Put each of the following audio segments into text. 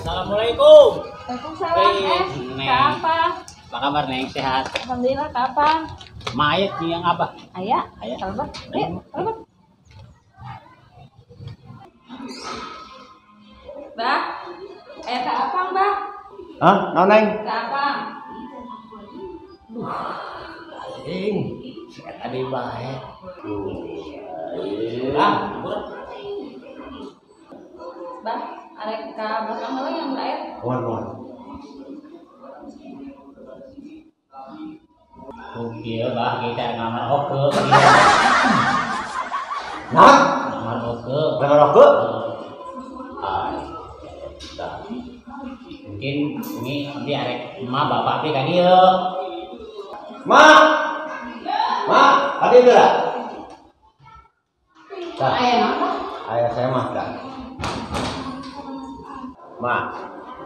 Assalamualaikum. Waalaikumsalam. Apa? Apa kabar Neng? Sehat? Alhamdulillah. Kapan? Mayat yang apa? Ayah. Ayah. Sabar. Sabar. Bah. Kak Apang, Bah. Hah? Neng? Kak Apang. Aing, sehat tadi baik. Ah, Bah, arek ka belakang heula yang lain. Wan. Oke, bah kita ngamar oke. Nah, Ngamar oke. jangan rokok. Mungkin ini nanti arek emak bapak teh ka dieu. Ma, tadi gerak. Aya apa? Ayah saya makan. Ma,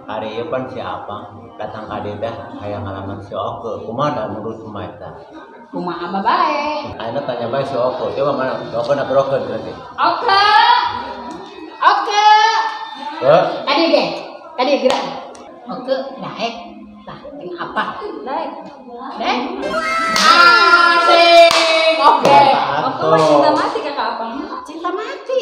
hari ini pan siapa? Datang kade dah, ayah ngalaman si Oke. Kumaha menurut Maita? Kumaha abah bae. Aina tanya baik si Oke. Coba mana? Si Oke nak rokok berarti. Oke. Kadi gerak. Oke, naik. Tah, ini apa? Naik. Asik. Oke. Oke mah cinta mati Kakak Apang. Cinta mati.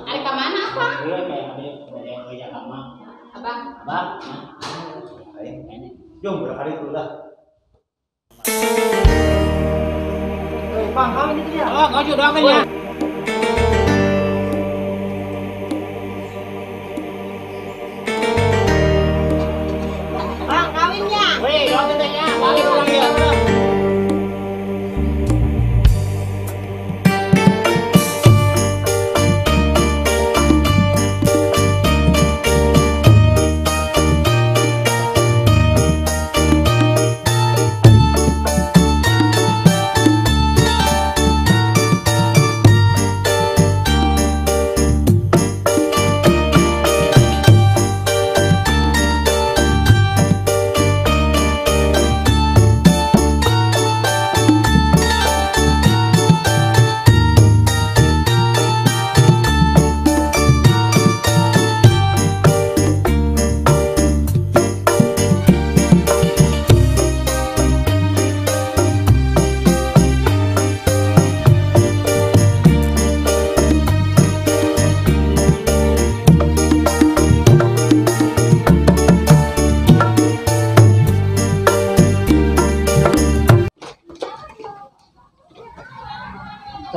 Ada ke mana apa? Iya, kayak ada yang punya kamar. Abah. Abah, Jom berhari dulu dah. Bang, kawin itu ya? Oh, kau sudah kan ya? Bang, kawinnya. Wih, kau katanya, balik pulang ya.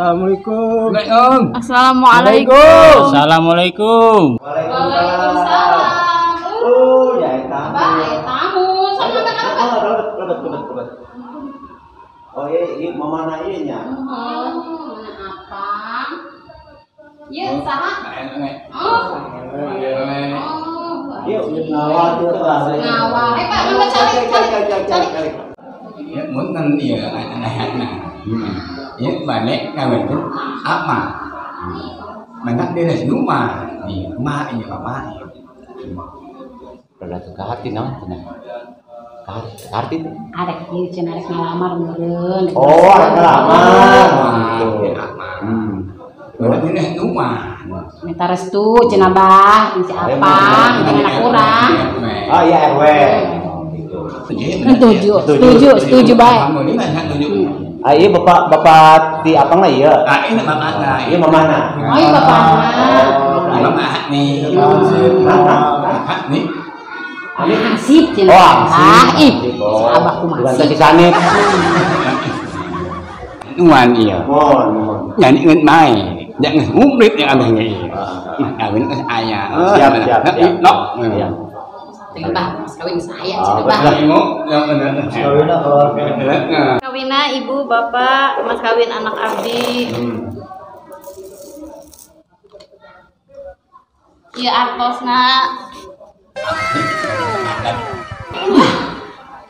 Assalamualaikum. Assalamualaikum. Assalamualaikum. Waalaikumsalam. Oh, ya tamu. Abah, tamu. Sama kan Kebetul. Oh, ini mama nainya. mana apa? Iya, saha? Yuk, ngawal itu bahasa. Ngawal. Pak, mana cari. Ya, muốn ăn thì anh này ya balik kawin pun apa mana dia dari rumah di rumah ini bapak Berlatih ke hati non, Arti itu. Ada kieu cenah arek ngalamar meureun. Oh, ada ngelamar. Berarti ini rumah. Minta restu cenah Bah, si Apang, dengan anak urang. Oh iya RW. Setuju baik. Alhamdulillah setuju. Ah iya bapak di Apang lah iya. Ah ini bapaknya. Iya mamana. Oh iya bapakna. Bapak nih. Nih. Asip cenah. Oh, Ah, ih. Oh, Abah kumaha bukan sih? kaki sanit. Nuan iya. Mohon. Jadi ingat main. Jangan ngubrit yang abahnya iya. Kawin ke ayah. Siap. Nok. Dengan Bah, mas kawin saya Ah, cenah Bah. Yang benar. Kawinnya kalau Kawina ibu bapak mas kawin anak abdi. Iya artosna.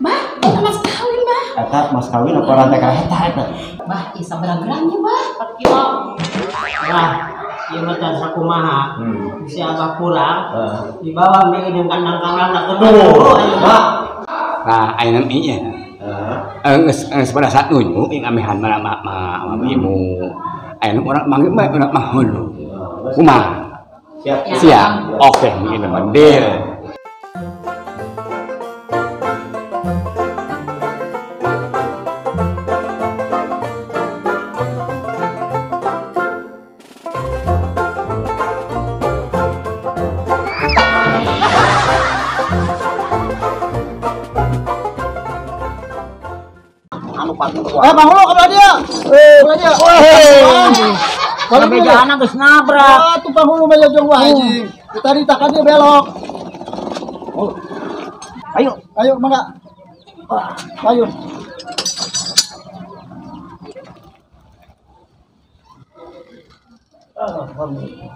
Bah, kita mas kawin Bah. eta mas kawin apa rantai kereta eta? Bah, ieu sabaraha gramnya Bah? 4 kilo. Nah, ieu mah can sakumaha. Si Abah kurang. Heeh. Dibawa me jeung kandang-kandang nak Tuh, kedua. Pak. Nah, ayam iya. Pada saat nunjuk yang amehan mana ibu. Ayam orang manggil baik orang mahal. Kumah. Siap. Oke, ini deal. Bang Lu kabeh dia. Kabeh dia. Kalau meja anak geus nabrak. Tukang hulu meja jeung wah anjing. Tadi takan dia belok. Ayo mangga. Ayo. Assalamualaikum.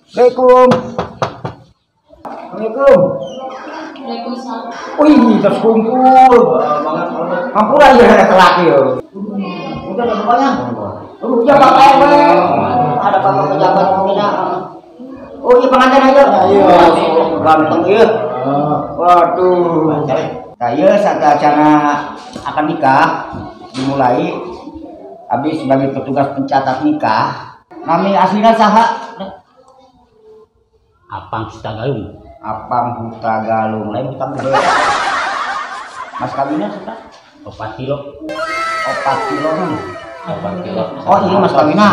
Assalamualaikum. Waalaikumsalam. Wih, terus kumpul. Hampura ya ada telat ya. Udah ada banyak. Ya Pak RW. Ada Bapak pejabat pembina. Oh, iya pengantin aja. Iya. Ganteng ya. Waduh. Saya saat acara akan nikah dimulai. Habis sebagai petugas pencatat nikah. Nami aslinya saha? Apang Sitagalung. Apang Hutagalung. Lain kita berdua. Mas kawinnya sudah 4 kilo. 4 kilo kan? 4 kilo. Oh iya mas kawinnya.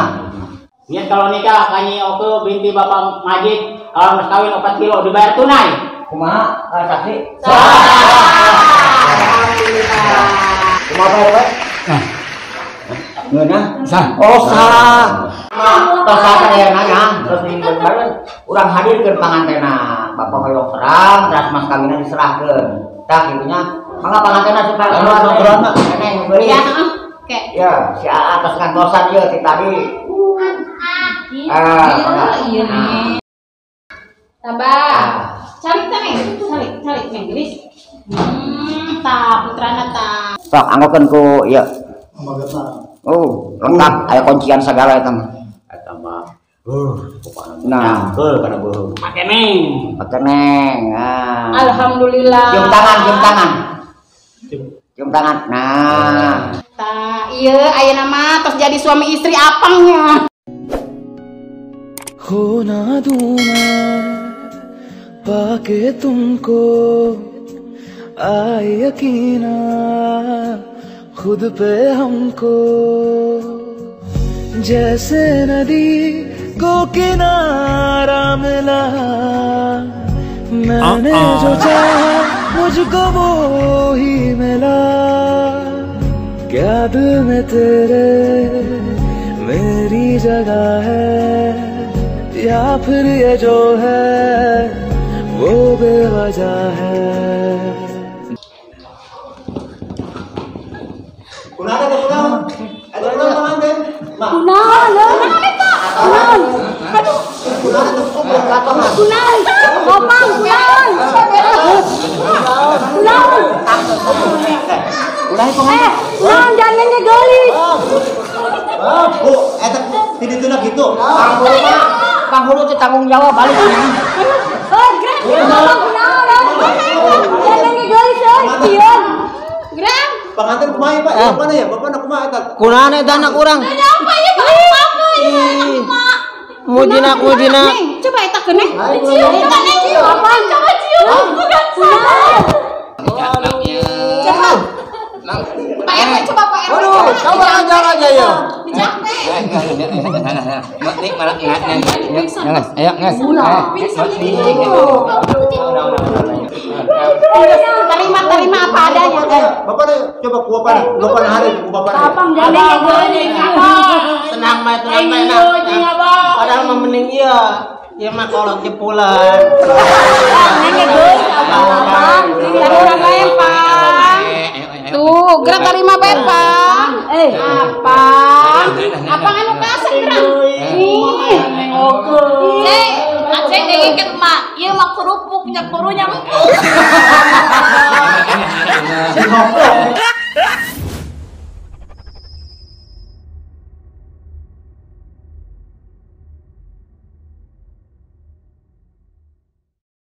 Niat kalau nikah kanyi oke binti Bapak Majid kalau mas kawin 4 kilo dibayar tunai. Kumaha saksi? Alhamdulillah. Kumaha Pak RW? Ngeuna? Sah. Oh sah. Tos sah aya nanya terus dibeunkeun urang hadirkeun pangantena. Bapak hoyong serang terus mas kawinna diserahkeun. Tah kitu nya. Mangga pangantena suka ngobrol mah keneh geus. Ya, oke. Ya, si atas kantosan ieu ti tadi. Iya nih. Tabah. Calik Neng Gelis. Putrana ta. Sok anggokeun ku ieu. Oh, lengkap aya kuncian segala eta mah. Eta mah Nah, beul kana beuh. Pakai neng. Pateneng. Nah. Alhamdulillah. Cium tangan. Nah. Ta, iya ayeuna mah tos jadi suami istri apangnya. खो ना दूं मैं पाके तुमको आए यकीना खुद पे हमको जैसे नदी को किनारा मिला मैंने जो चाहा मुझको वो ही मिला क्या दिल में तेरे मेरी जगह है या फिर ये जो है वो बेवजह है Bu, eta di dituna gitu. kudu tanggung jawab balik. Pengantin kumaha Pak? Mana ya? Bapak nak kumaha eta? Kunaon eta anak urang? Mujinak. Coba eta keneh. Cium, cium. Apa? Coba cium. Bukan salah. Coba. Pak RW, coba Pak RW. Waduh, coba aja ya. Bijak teh. Nih malah ngas. Ayo ngas. Terima apa adanya. Bapak coba kuapan hari kuapan. Abang gandeng Tenang mah. Padahal mah mending ieu. Ieu mah kolot jepulan. Nenge geus abang. Terima bae, Pak. Tuh, gerak terima bae, Pak. Apa? Apa anu kasih gerak? Nih. Aceh dengeket mak, ieu mah kerupuk nya kurunya empuk.